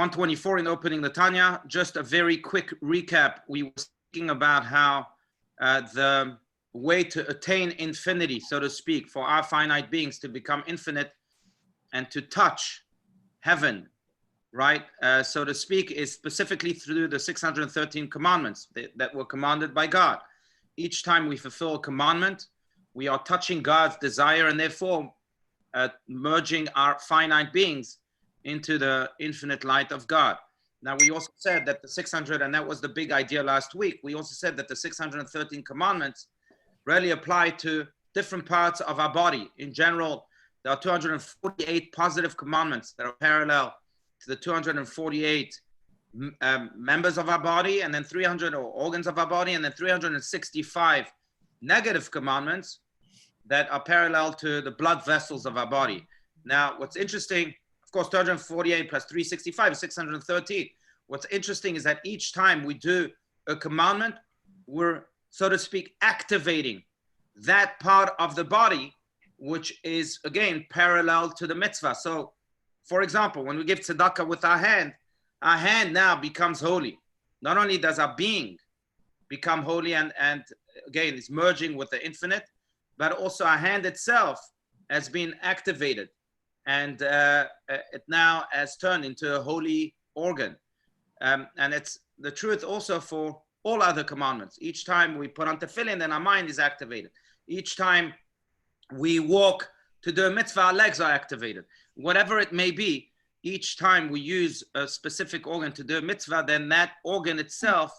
124 in opening the Tanya. Just a very quick recap. We were speaking about how the way to attain infinity, so to speak, for our finite beings to become infinite and to touch heaven, right, so to speak, is specifically through the 613 commandments that were commanded by God. Each time we fulfill a commandment, we are touching God's desire and therefore merging our finite beings into the infinite light of God. Now, we also said that the 600, and that was the big idea last week, we also said that the 613 commandments really apply to different parts of our body. In general, there are 248 positive commandments that are parallel to the 248 members of our body, and then 300 organs of our body, and then 365 negative commandments that are parallel to the blood vessels of our body. Now, what's interesting, of course, 248 plus 365 is 613. What's interesting is that each time we do a commandment, we're, so to speak, activating that part of the body, which is, again, parallel to the mitzvah. So, for example, when we give tzedakah with our hand now becomes holy. Not only does our being become holy and again, is merging with the infinite, but also our hand itself has been activated. And it now has turned into a holy organ. And it's the truth also for all other commandments. Each time we put on tefillin, then our mind is activated. Each time we walk to do a mitzvah, our legs are activated. Whatever it may be, each time we use a specific organ to do a mitzvah, then that organ itself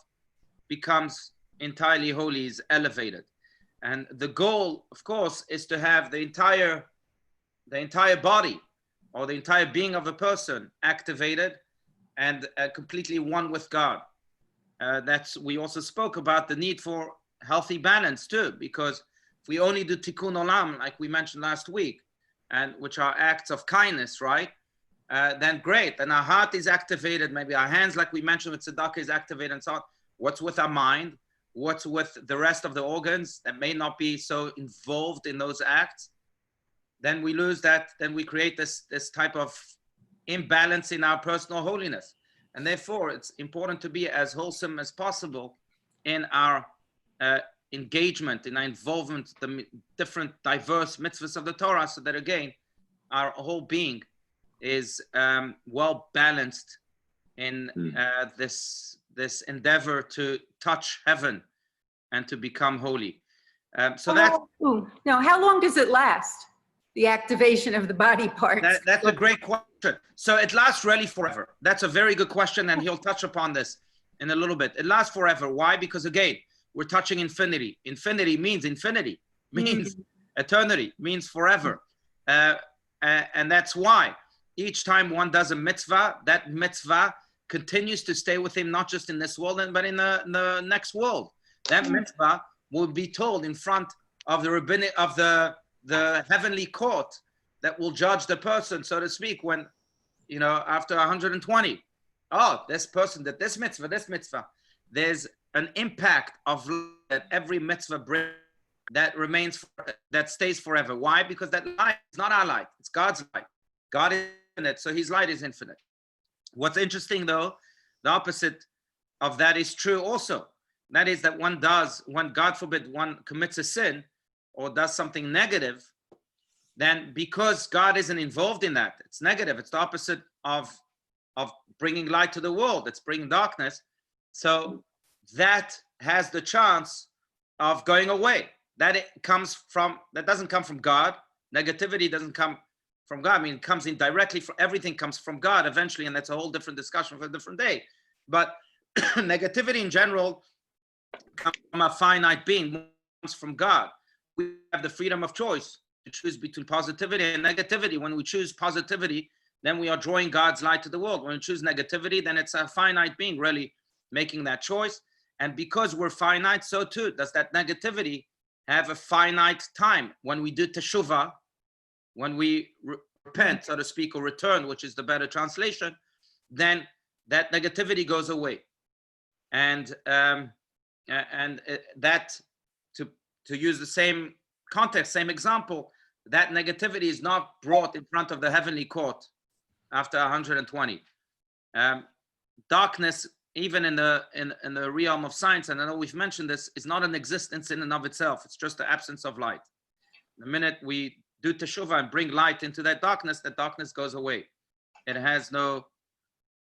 becomes entirely holy, is elevated. And the goal, of course, is to have the entire body or the entire being of a person activated and completely one with God. We also spoke about the need for healthy balance too, because if we only do tikkun olam, like we mentioned last week, and which are acts of kindness, right? Then great, then our heart is activated, maybe our hands, like we mentioned with tzedakah, is activated and so on. What's with our mind? What's with the rest of the organs that may not be so involved in those acts? Then we lose that, then we create this type of imbalance in our personal holiness. And therefore, it's important to be as wholesome as possible in our engagement, in our involvement, the different diverse mitzvahs of the Torah, so that again, our whole being is well balanced in this endeavor to touch heaven and to become holy. So that's... Now, how long does it last? The activation of the body parts? That's a great question. So it lasts really forever. That's a very good question, and he'll touch upon this in a little bit. It lasts forever. Why? Because again, we're touching infinity. Infinity means eternity, means forever. And that's why each time one does a mitzvah, that mitzvah continues to stay with him, not just in this world, but in the next world. That mitzvah will be told in front of the rabbinic, of the heavenly court that will judge the person, so to speak, when, you know, after 120, oh, this person did this mitzvah. There's an impact of that every mitzvah brings that remains, that stays forever. Why? Because that light is not our light, it's God's light. God is infinite, so his light is infinite. What's interesting though, the opposite of that is true also. That is that when God forbid, one commits a sin or does something negative, then because God isn't involved in that, it's negative. It's the opposite of bringing light to the world. It's bringing darkness. So that has the chance of going away. That doesn't come from God. Negativity doesn't come from God. I mean, it comes in directly from, everything comes from God eventually, and that's a whole different discussion for a different day. But negativity in general comes from a finite being, comes from God. We have the freedom of choice to choose between positivity and negativity. When we choose positivity, then we are drawing God's light to the world. When we choose negativity, then it's a finite being really making that choice. And because we're finite, so too does that negativity have a finite time. When we do teshuvah, when we repent, so to speak, or return, which is the better translation, then that negativity goes away. And that, to use the same context, same example, that negativity is not brought in front of the heavenly court after 120. Darkness, even in the realm of science, and I know we've mentioned this, is not an existence in and of itself. It's just the absence of light. The minute we do teshuvah and bring light into that darkness goes away. It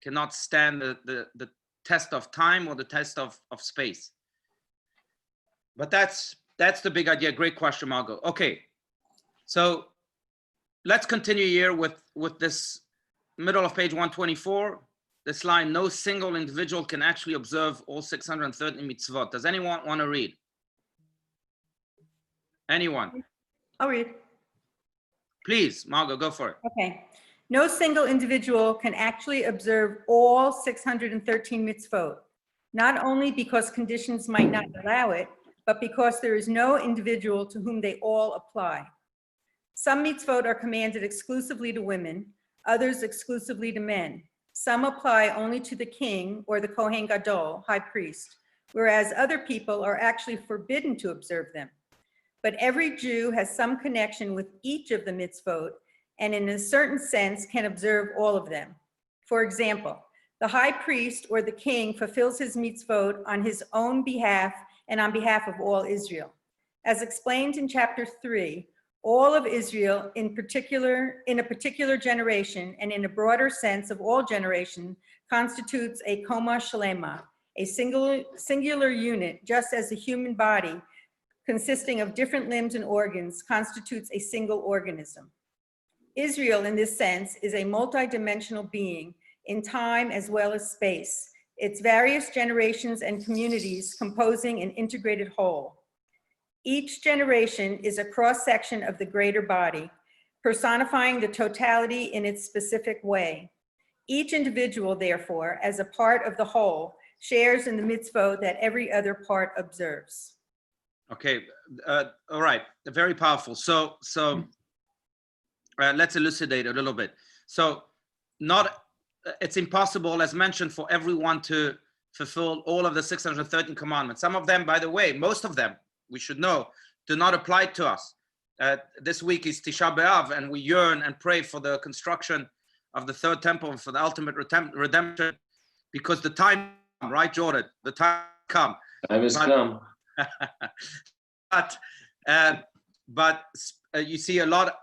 cannot stand the test of time or the test of space. But that's the big idea. Great question, Margot. Okay, so let's continue here with this middle of page 124. This line, no single individual can actually observe all 630 mitzvot. Does anyone want to read? Anyone? I'll read. Please, Margot, go for it. Okay. No single individual can actually observe all 613 mitzvot, not only because conditions might not allow it, but because there is no individual to whom they all apply. Some mitzvot are commanded exclusively to women, others exclusively to men. Some apply only to the king or the Kohen Gadol, high priest, whereas other people are actually forbidden to observe them. But every Jew has some connection with each of the mitzvot, and in a certain sense can observe all of them. For example, the high priest or the king fulfills his mitzvot on his own behalf and on behalf of all Israel. As explained in chapter 3, all of Israel, in a particular generation and in a broader sense of all generation, constitutes a koma shalema, a singular unit, just as the human body, consisting of different limbs and organs, constitutes a single organism. Israel, in this sense, is a multidimensional being in time as well as space, its various generations and communities composing an integrated whole. Each generation is a cross-section of the greater body, personifying the totality in its specific way. Each individual, therefore, as a part of the whole, shares in the mitzvot that every other part observes. Okay, all right, very powerful. So let's elucidate a little bit. So it's impossible, as mentioned, for everyone to fulfill all of the 613 commandments. Some of them, by the way, most of them, we should know, do not apply to us. This week is Tisha B'Av, and we yearn and pray for the construction of the third temple and for the ultimate redemption, because the time, right, Jordan? The time come. Time has come. But you see a lot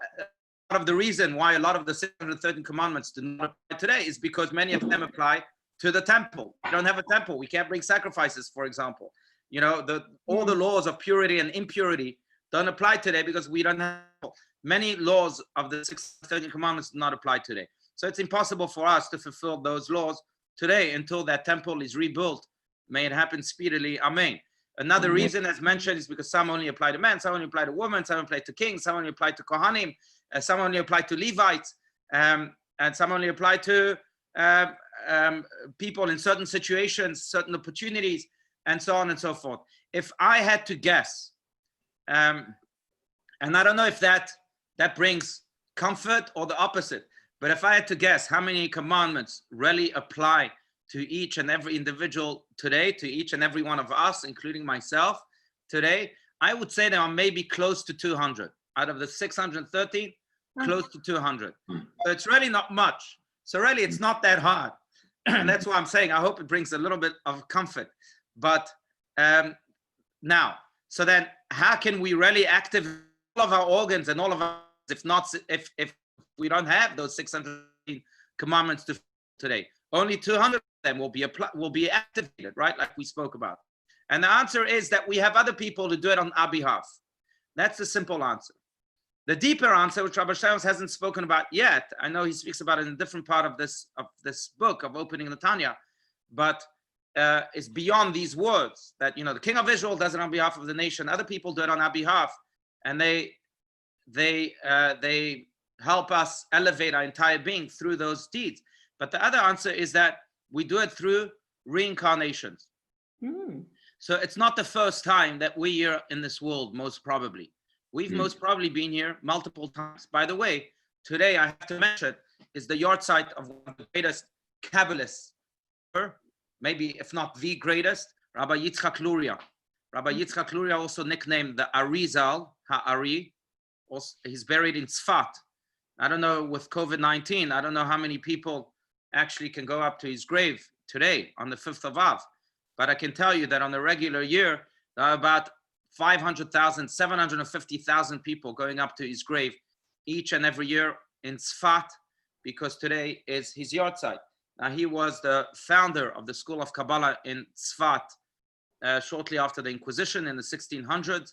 of the reason why a lot of the 613 commandments do not apply today is because many of them apply to the temple. We don't have a temple. We can't bring sacrifices, for example. You know, all the laws of purity and impurity don't apply today because we don't have many laws of the 613 commandments do not apply today. So it's impossible for us to fulfill those laws today until that temple is rebuilt. May it happen speedily. Amen. Another reason, as mentioned, is because some only apply to men, some only apply to women, some apply to kings, some only apply to Kohanim, some only apply to Levites, and some only apply to people in certain situations, certain opportunities, and so on and so forth. If I had to guess, and I don't know if that brings comfort or the opposite, but if I had to guess how many commandments really apply to each and every individual today, to each and every one of us, including myself today, I would say there are maybe close to 200. Out of the 630, close to 200. So it's really not much. So really, it's not that hard. That's why I'm saying I hope it brings a little bit of comfort. But now, so then how can we really activate all of our organs and all of our, if we don't have those 613 commandments to today? Only 200 of them will be activated, right? Like we spoke about. And the answer is that we have other people to do it on our behalf. That's the simple answer. The deeper answer, which Rabbi Shamos hasn't spoken about yet, I know he speaks about it in a different part of this book of opening the Tanya, but is beyond these words that, you know, the king of Israel does it on behalf of the nation. Other people do it on our behalf, and they help us elevate our entire being through those deeds. But the other answer is that we do it through reincarnations. So it's not the first time that we are in this world, most probably. We've most probably been here multiple times. By the way, today I have to mention is the yahrzeit of one of the greatest Kabbalists, maybe if not the greatest, Rabbi Yitzchak Luria. Rabbi Yitzchak Luria, also nicknamed the Arizal, Ha'ari. He's buried in Tzfat. I don't know, with COVID-19, I don't know how many people actually can go up to his grave today on the 5th of Av. But I can tell you that on a regular year, there are about 500,000, 750,000 people going up to his grave each and every year in Tzfat, because today is his yahrzeit. Now, he was the founder of the School of Kabbalah in Tzfat shortly after the Inquisition in the 1600s.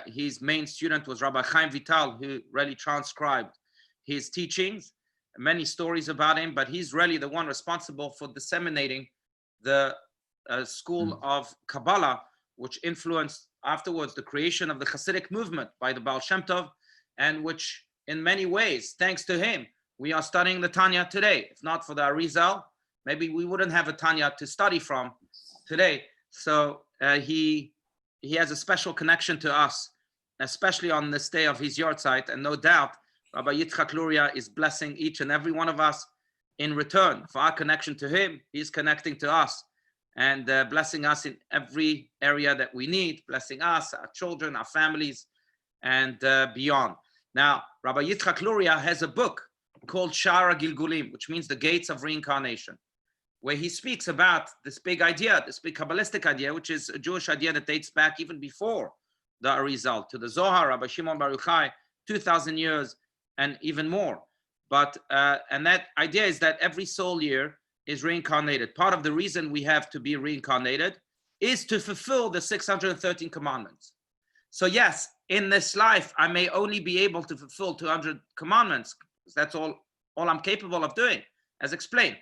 His main student was Rabbi Chaim Vital, who really transcribed his teachings. Many stories about him, but he's really the one responsible for disseminating the school of Kabbalah, which influenced afterwards the creation of the Hasidic movement by the Baal Shem Tov, and which in many ways, thanks to him, we are studying the Tanya today. If not for the Arizal, maybe we wouldn't have a Tanya to study from today. So he has a special connection to us, especially on this day of his yahrzeit, and no doubt Rabbi Yitzchak Luria is blessing each and every one of us in return for our connection to him. He's connecting to us and blessing us in every area that we need, blessing us, our children, our families, and beyond. Now, Rabbi Yitzchak Luria has a book called Shara Gilgulim, which means the gates of reincarnation, where he speaks about this big idea, this big Kabbalistic idea, which is a Jewish idea that dates back even before the Arizal, to the Zohar, Rabbi Shimon Bar Yochai, 2,000 years and even more. But, and that idea is that every soul year is reincarnated. Part of the reason we have to be reincarnated is to fulfill the 613 commandments. So yes, in this life, I may only be able to fulfill 200 commandments, because that's all I'm capable of doing, as explained.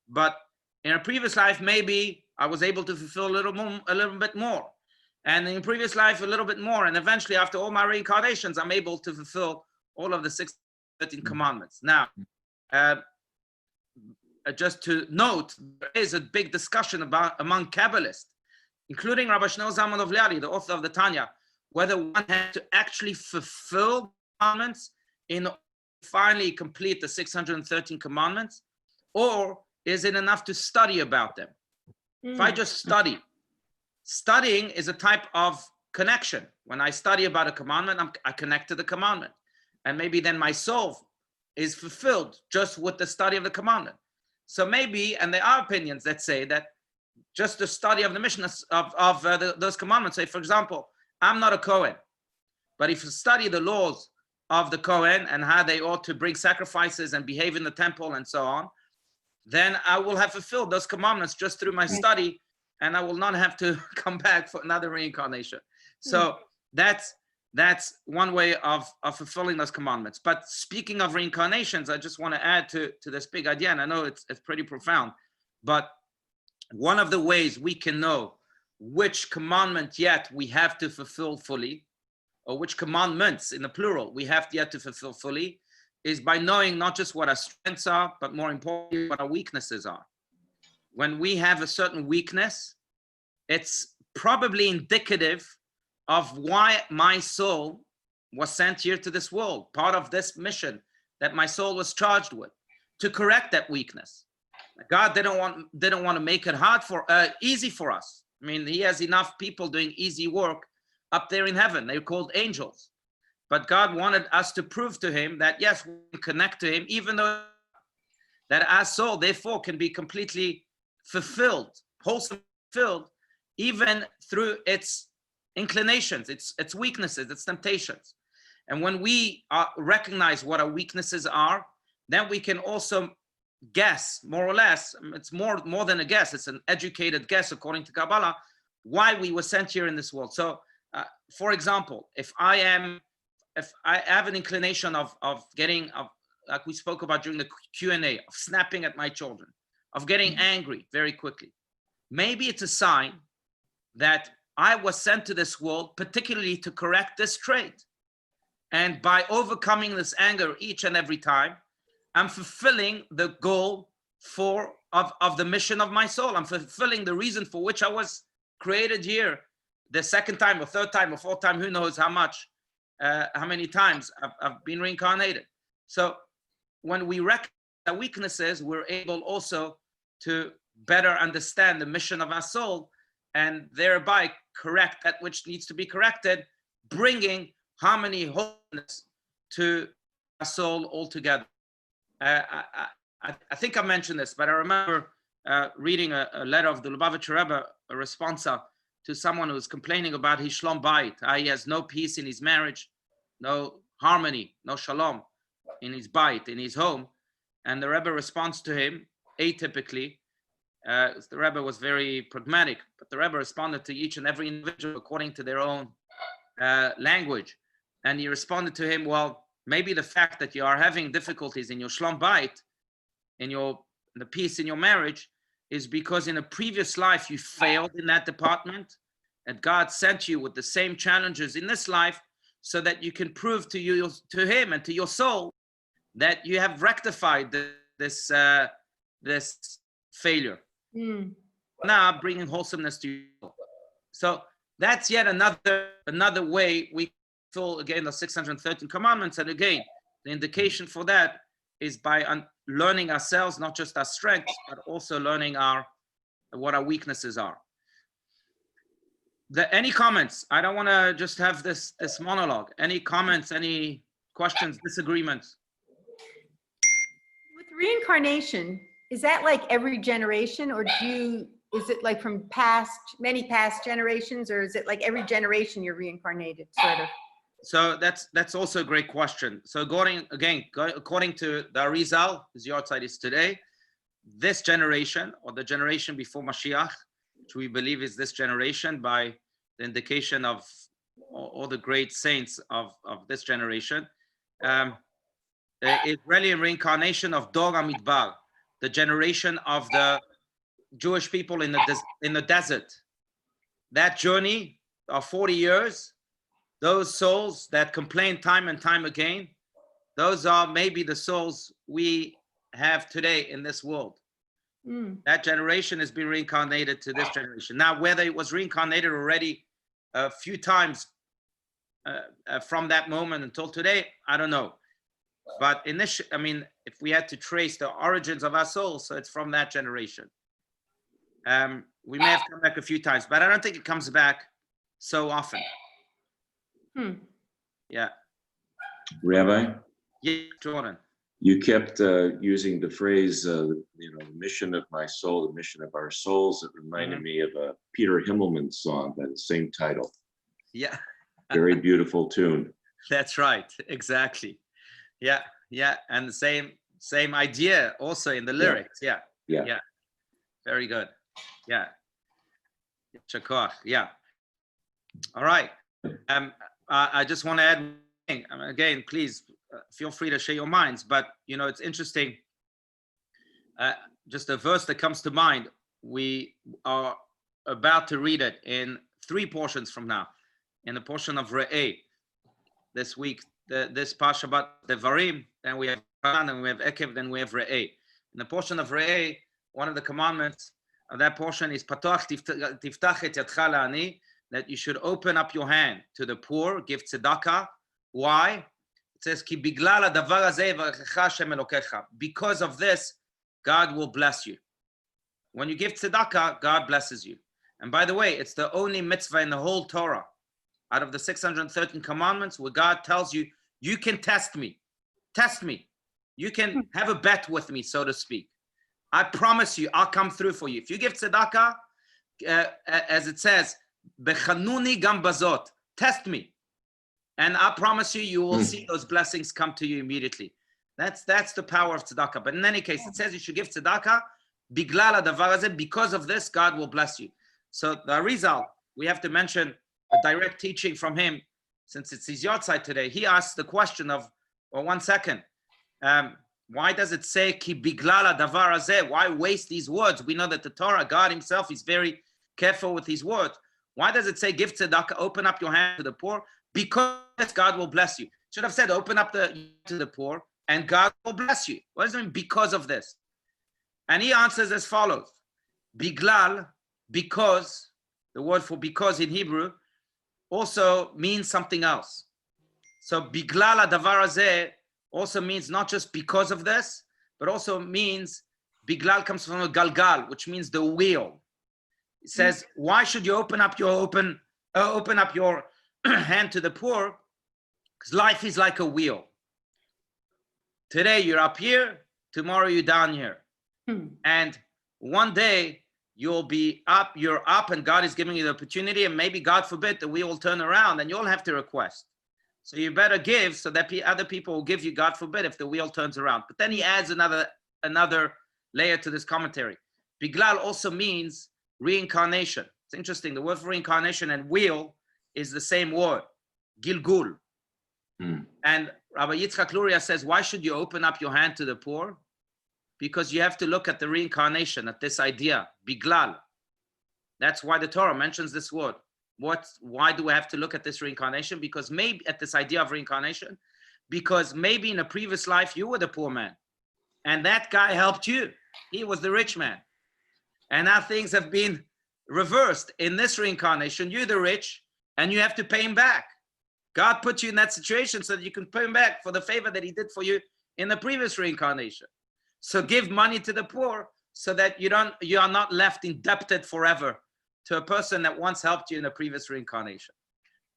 But in a previous life, maybe I was able to fulfill a little bit more. And in a previous life, a little bit more. And eventually, after all my reincarnations, I'm able to fulfill all of the 613 commandments. Now, just to note, there is a big discussion among Kabbalists, including Rabbi Shneur Zalman of Liadi, the author of the Tanya, whether one has to actually fulfill commandments in order to finally complete the 613 commandments, or is it enough to study about them? If I just studying is a type of connection. When I study about a commandment, I connect to the commandment. And maybe then my soul is fulfilled just with the study of the commandment. So maybe, and there are opinions that say that just the study of the mission of those commandments, say, for example, I'm not a Kohen, but if you study the laws of the Kohen and how they ought to bring sacrifices and behave in the temple and so on, then I will have fulfilled those commandments just through my study, and I will not have to come back for another reincarnation. So that's one way of fulfilling those commandments. But speaking of reincarnations, I just want to add to this big idea, and I know it's pretty profound, but one of the ways we can know which commandment yet we have to fulfill fully, or which commandments in the plural we have yet to fulfill fully, is by knowing not just what our strengths are, but more importantly, what our weaknesses are. When we have a certain weakness, it's probably indicative of why my soul was sent here to this world, part of this mission that my soul was charged with, to correct that weakness. God didn't want to make it easy for us. I mean, he has enough people doing easy work up there in heaven. They're called angels. But God wanted us to prove to him that, yes, we can connect to him, even though that our soul, therefore, can be completely fulfilled, wholesome fulfilled, even through its inclinations, its weaknesses, its temptations. And when we recognize what our weaknesses are, then we can also guess, more or less, it's more than a guess, it's an educated guess according to Kabbalah, why we were sent here in this world. So, for example, if I have an inclination of getting, like we spoke about during the Q&A, of snapping at my children, of getting angry very quickly, maybe it's a sign that I was sent to this world particularly to correct this trait. And by overcoming this anger each and every time, I'm fulfilling the goal of the mission of my soul. I'm fulfilling the reason for which I was created here the second time or third time or fourth time, who knows how many times I've been reincarnated. So when we recognize our weaknesses, we're able also to better understand the mission of our soul and thereby correct that which needs to be corrected, bringing harmony, wholeness to our soul altogether. I think I mentioned this, but I remember reading a letter of the Lubavitcher Rebbe, a responsa to someone who was complaining about his shlom bayit. He has no peace in his marriage, no harmony, no shalom in his bayit, in his home. And the Rebbe responds to him, atypically. The Rebbe was very pragmatic, but the Rebbe responded to each and every individual according to their own language. And he responded to him, well, maybe the fact that you are having difficulties in your shlom bayit, in the peace in your marriage, is because in a previous life you failed in that department, and God sent you with the same challenges in this life so that you can prove to him and to your soul that you have rectified this failure. Now bringing wholesomeness to you. So that's yet another way we fulfill again the 613 commandments. And again, the indication for that is by learning ourselves, not just our strengths, but also learning what our weaknesses are. Any comments? I don't want to just have this monologue. Any comments, any questions, disagreements? With reincarnation, is that like every generation, or is it like from many past generations, or is it like every generation you're reincarnated, sort of? So that's also a great question. So according to the Arizal, as your side is today, this generation, or the generation before Mashiach, which we believe is this generation by the indication of all the great saints of this generation, is really a reincarnation of Dor HaMidbar, the generation of the Jewish people in the desert. That journey of 40 years, those souls that complain time and time again, those are maybe the souls we have today in this world. That generation has been reincarnated to this generation. Now, whether it was reincarnated already a few times from that moment until today, I don't know. But if we had to trace the origins of our souls, so it's from that generation. We may have come back a few times, but I don't think it comes back so often. Yeah. Rabbi? Yeah, Jordan. You kept using the phrase, the mission of my soul, the mission of our souls. It reminded me of a Peter Himmelman song by the same title. Yeah. Very beautiful tune. That's right. Exactly. Yeah. Yeah. And the same idea also in the lyrics. Yeah. Yeah. Yeah. Very good. Yeah. Shakar. Yeah. All right. I just want to add one thing. Again, please feel free to share your minds. But it's interesting. Just a verse that comes to mind. We are about to read it in 3 portions from now. In the portion of Re'eh this week, this Parsha about Devarim, then we have Haran, and we have Ekev, then we have Re'eh. In the portion of Re'eh, one of the commandments of that portion is Patoach tiftach et yadcha la'ani, that you should open up your hand to the poor, give tzedakah. Why? It says, Ki biglal hadavar hazeh yivarechecha Hashem Elokecha. Because of this, God will bless you. When you give tzedakah, God blesses you. And by the way, it's the only mitzvah in the whole Torah, out of the 613 commandments, where God tells you, you can test me. Test me. You can have a bet with me, so to speak. I promise you, I'll come through for you. If you give tzedakah, as it says, Bechanuni gam bazot, test me. And I promise you, you will see those blessings come to you immediately. That's the power of tzedakah. But in any case, it says you should give tzedakah, biglal hadavar hazeh, because of this, God will bless you. So the Arizal, we have to mention a direct teaching from him, since it's his yard side today. He asks the question of, well, 1 second, why does it say ki biglal hadavar hazeh? Why waste these words? We know that the Torah, God himself, is very careful with his words. Why does it say give tzedakah, open up your hand to the poor? Because God will bless you. Should have said open up to the poor and God will bless you. What does it mean because of this? And he answers as follows. Biglal, because, the word for because in Hebrew also means something else. So biglal hadavar hazeh also means not just because of this, but also means biglal comes from a galgal, which means the wheel. It says, why should you open up your hand to the poor? Because life is like a wheel. Today you're up here, tomorrow you're down here. And one day you'll be up, you're up, and God is giving you the opportunity, and maybe, God forbid, the wheel will turn around and you'll have to request. So you better give so that other people will give you, God forbid, if the wheel turns around. But then he adds another layer to this commentary. Biglal also means reincarnation. It's interesting. The word for reincarnation and wheel is the same word, Gilgul. And Rabbi Yitzchak Luria says, why should you open up your hand to the poor? Because you have to look at the reincarnation, at this idea, Biglal. That's why the Torah mentions this word. Why do we have to look at this reincarnation? Because maybe at this idea of reincarnation, because maybe in a previous life you were the poor man and that guy helped you. He was the rich man. And now things have been reversed. In this reincarnation, you're the rich and you have to pay him back. God put you in that situation so that you can pay him back for the favor that he did for you in the previous reincarnation. So give money to the poor so that you are not left indebted forever to a person that once helped you in a previous reincarnation.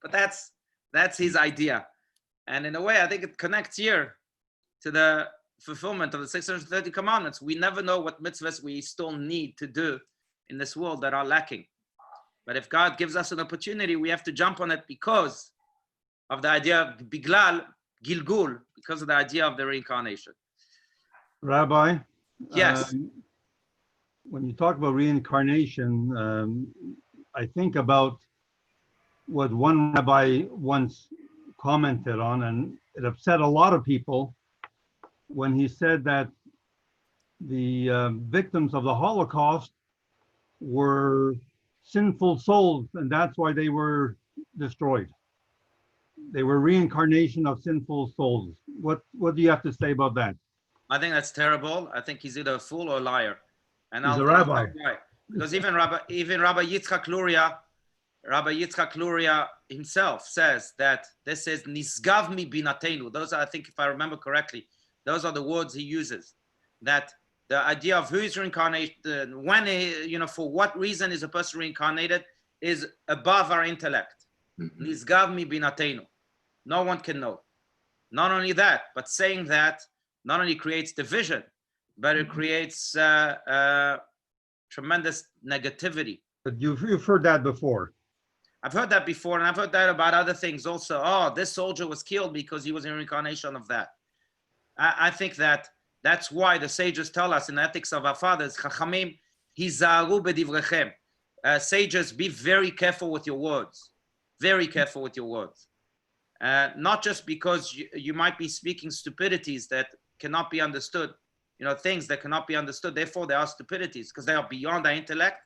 But that's his idea. And in a way, I think it connects here to the fulfillment of the 630 commandments. We never know what mitzvahs we still need to do in this world that are lacking. But if God gives us an opportunity, we have to jump on it because of the idea of Biglal, Gilgul, because of the idea of the reincarnation. Rabbi? Yes. When you talk about reincarnation, I think about what one rabbi once commented on, and it upset a lot of people when he said that the victims of the Holocaust were sinful souls, and that's why they were destroyed. They were reincarnation of sinful souls. What do you have to say about that? I think that's terrible. I think he's either a fool or a liar. And He's I'll a rabbi. tell you why. Because even Rabbi Yitzchak Luria himself says that this is nisgav mi binatenu. Those are, I think, if I remember correctly, those are the words he uses. That the idea of who is reincarnated, when, for what reason is a person reincarnated, is above our intellect. Nisgav mi binatenu. No one can know. Not only that, but saying that not only creates division, but it creates tremendous negativity. But you've heard that before. I've heard that before, and I've heard that about other things also. Oh, this soldier was killed because he was a reincarnation of that. I think that's why the sages tell us in the ethics of our fathers, Chachamim, hizaru bedivrechem. Sages, be very careful with your words. Very careful with your words. Not just because you might be speaking stupidities that cannot be understood, things that cannot be understood, therefore they are stupidities, because they are beyond our intellect,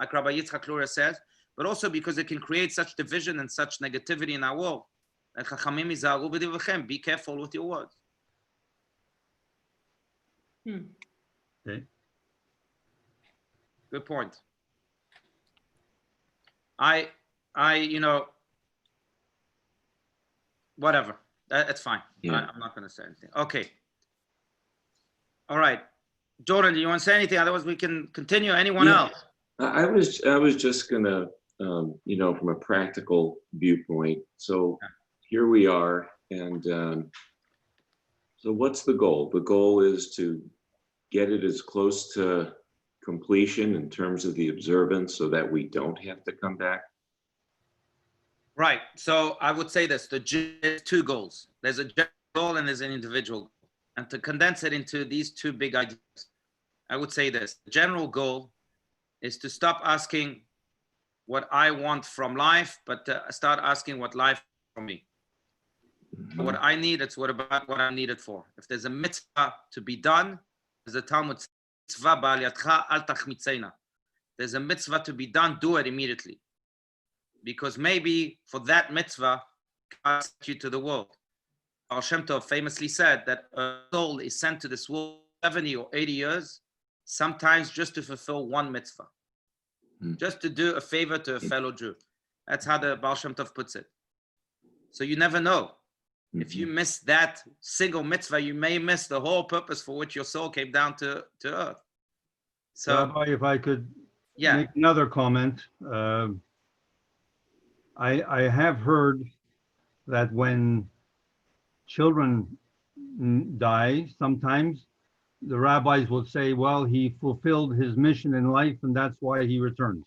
like Rabbi Yitzchak Luria says, but also because it can create such division and such negativity in our world. And Chachamim hizaru bedivrechem, be careful with your words. Okay. Good point. Whatever. That's fine. Yeah. I'm not going to say anything. Okay. All right. Jordan, do you want to say anything? Otherwise, we can continue. Anyone else? I was just gonna, from a practical viewpoint. So here we are, and so what's the goal? The goal is to get it as close to completion in terms of the observance, so that we don't have to come back. Right. So I would say this: there's two goals. There's a general goal and there's an individual goal. And to condense it into these two big ideas, I would say this: the general goal is to stop asking what I want from life, but to start asking what life from me. What I need, it's what I'm needed for. If there's a mitzvah to be done, as the Talmud says, mitzvah ba'al yadcha al tachmitzeina. There's a mitzvah to be done, do it immediately. Because maybe for that mitzvah, God sent you to the world. Baal Shem Tov famously said that a soul is sent to this world 70 or 80 years, sometimes just to fulfill one mitzvah, just to do a favor to a fellow Jew. That's how the Baal Shem Tov puts it. So you never know. If you miss that single mitzvah, you may miss the whole purpose for which your soul came down to earth. So, Rabbi, if I could make another comment. I have heard that when children die, sometimes the rabbis will say, well, he fulfilled his mission in life and that's why he returned.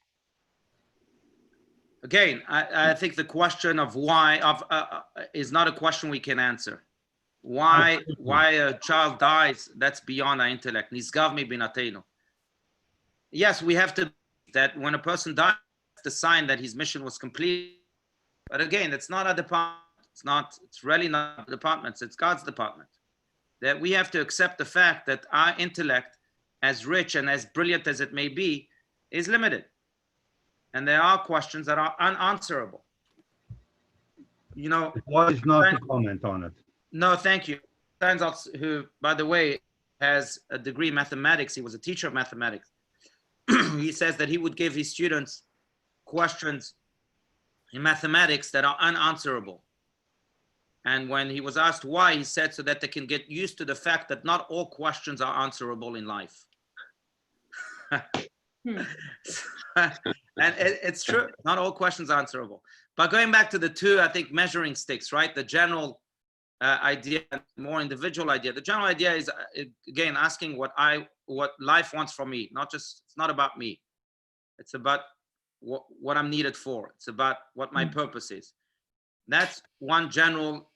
Again, I think the question of why is not a question we can answer. Why a child dies, that's beyond our intellect. Nisgav mi binatenu. Yes, we have to, that when a person dies, it's the sign that his mission was complete. But again, it's not our department. It's really not the department. It's God's department. That we have to accept the fact that our intellect, as rich and as brilliant as it may be, is limited. And there are questions that are unanswerable. You know, It's wise not to comment on it. no, thank you. Steinsaltz, who, by the way, has a degree in mathematics, he was a teacher of mathematics. He says that he would give his students questions in mathematics that are unanswerable. And when he was asked why, he said so that they can get used to the fact that not all questions are answerable in life. And it's true, not all questions are answerable. But going back to the two, I think, measuring sticks, right? The general idea, more individual idea. The general idea is, again, asking what life wants from me. It's not about me. It's about what I'm needed for. It's about what my purpose is. That's one general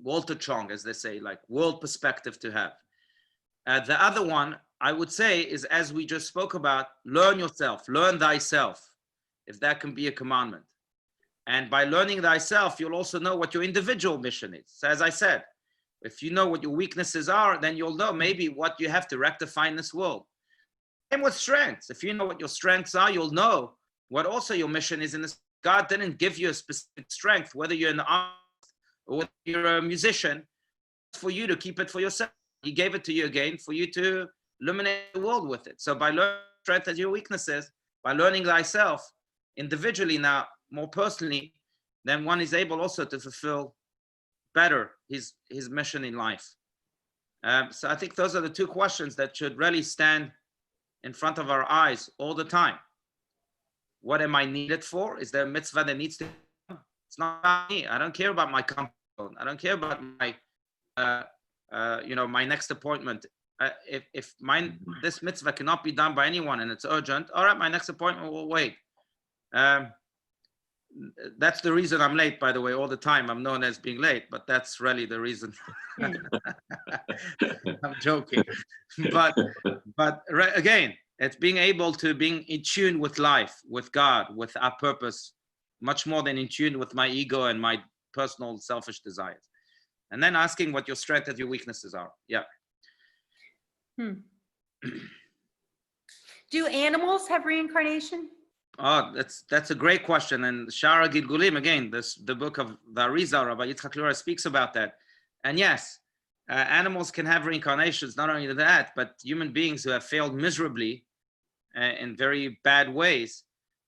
Walter Chong, as they say, like world perspective to have. The other one, I would say, is, as we just spoke about, learn yourself, learn thyself, if that can be a commandment. And by learning thyself, you'll also know what your individual mission is. So as I said, if you know what your weaknesses are, then you'll know maybe what you have to rectify in this world. Same with strengths. If you know what your strengths are, you'll know what also your mission is in this. God didn't give you a specific strength, whether you're an artist or whether you're a musician, for you to keep it for yourself. He gave it to you again for you to illuminate the world with it. So by learning strength as your weaknesses, by learning thyself individually now, more personally, then one is able also to fulfill better his mission in life. So I think those are the two questions that should really stand in front of our eyes all the time. What am I needed for? Is there a mitzvah that needs to be done? It's not about me. I don't care about my comfort zone. I don't care about my my next appointment. If this mitzvah cannot be done by anyone and it's urgent, all right, my next appointment will wait. That's the reason I'm late, by the way. All the time I'm known as being late, but that's really the reason. I'm joking. But again, it's being able to being in tune with life, with God, with our purpose, much more than in tune with my ego and my personal selfish desires. And then asking what your strengths and your weaknesses are. Yeah. Do animals have reincarnation? Oh, that's a great question. And Shara Gilgulim, again, the book of the Arizal, Rabbi Yitzchak Lura speaks about that. And yes, animals can have reincarnations. Not only that, but human beings who have failed miserably in very bad ways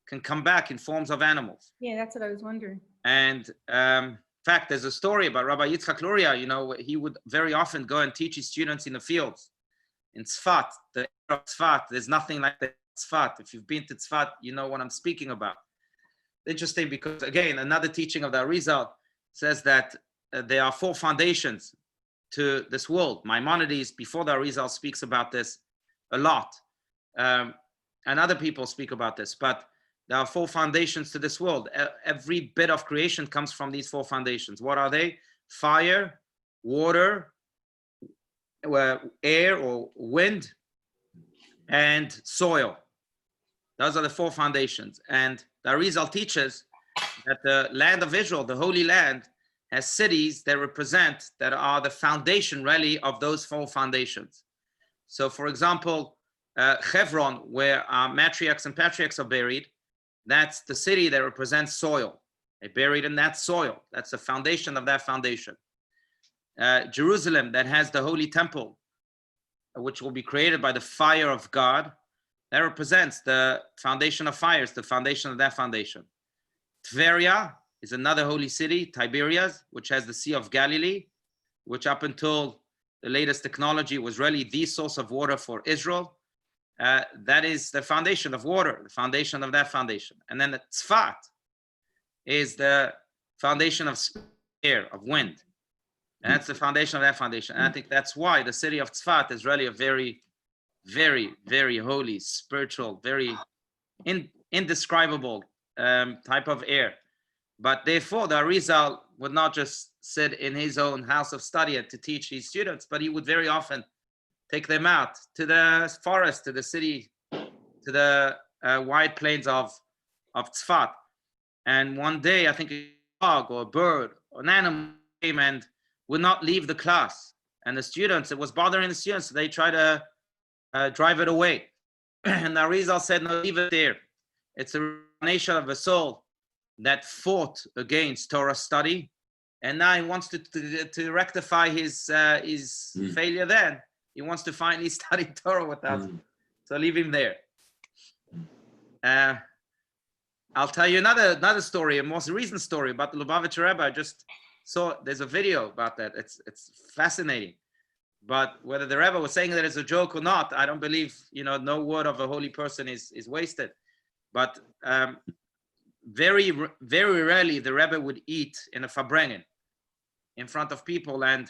can come back in forms of animals. Yeah, that's what I was wondering. And in fact, there's a story about Rabbi Yitzchak Luria. He would very often go and teach his students in the fields. In Tzfat, the area of Tzfat, there's nothing like that. Tzfat. If you've been to Tzfat, you know what I'm speaking about. Interesting, because again, another teaching of the Arizal says that there are 4 foundations to this world. Maimonides, before the Arizal, speaks about this a lot. And other people speak about this, but there are 4 foundations to this world. Every bit of creation comes from these 4 foundations. What are they? Fire, water, air or wind, and soil. Those are the 4 foundations. And the Arizal teaches that the land of Israel, the Holy Land, has cities that are the foundation really of those 4 foundations. So for example, Hebron, where our matriarchs and patriarchs are buried, that's the city that represents soil. They're buried in that soil. That's the foundation of that foundation. Jerusalem, that has the Holy Temple, which will be created by the fire of God, that represents the foundation of fires, the foundation of that foundation. Tveria is another holy city, Tiberias, which has the Sea of Galilee, which up until the latest technology was really the source of water for Israel. That is the foundation of water, the foundation of that foundation. And then the Tzfat is the foundation of air, of wind. And that's the foundation of that foundation. And I think that's why the city of Tzfat is really a very, very, very holy, spiritual, very indescribable type of air. But therefore, the Arizal would not just sit in his own house of study and to teach his students, but he would very often take them out to the forest, to the city, to the wide plains of Tzfat. And one day, I think a dog or a bird or an animal came and would not leave the class. And the students, it was bothering the students, so they tried to drive it away. And the Arizal said, no, leave it there. It's a nation of a soul that fought against Torah study, and now he wants to rectify his failure. Then he wants to finally study Torah with us, so leave him there. I'll tell you another story, a most recent story about the Lubavitcher Rebbe. I just saw there's a video about that. It's fascinating, but whether the Rebbe was saying that it's a joke or not, I don't believe. No word of a holy person is wasted, but. Very, very rarely the Rebbe would eat in a Farbrengen in front of people, and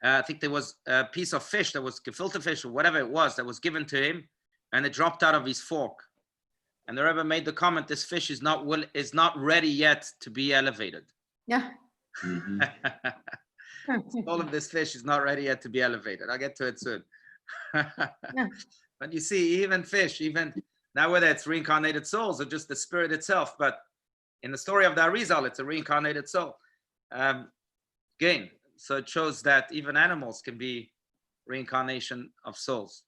I think there was a piece of fish that was gefilte fish or whatever it was that was given to him, and it dropped out of his fork. And the Rebbe made the comment, "This fish is not ready yet to be elevated." Yeah. All of this fish is not ready yet to be elevated. I'll get to it soon. But you see, even fish, now whether it's reincarnated souls or just the spirit itself, but in the story of the Arizal, it's a reincarnated soul. Again, so it shows that even animals can be reincarnation of souls.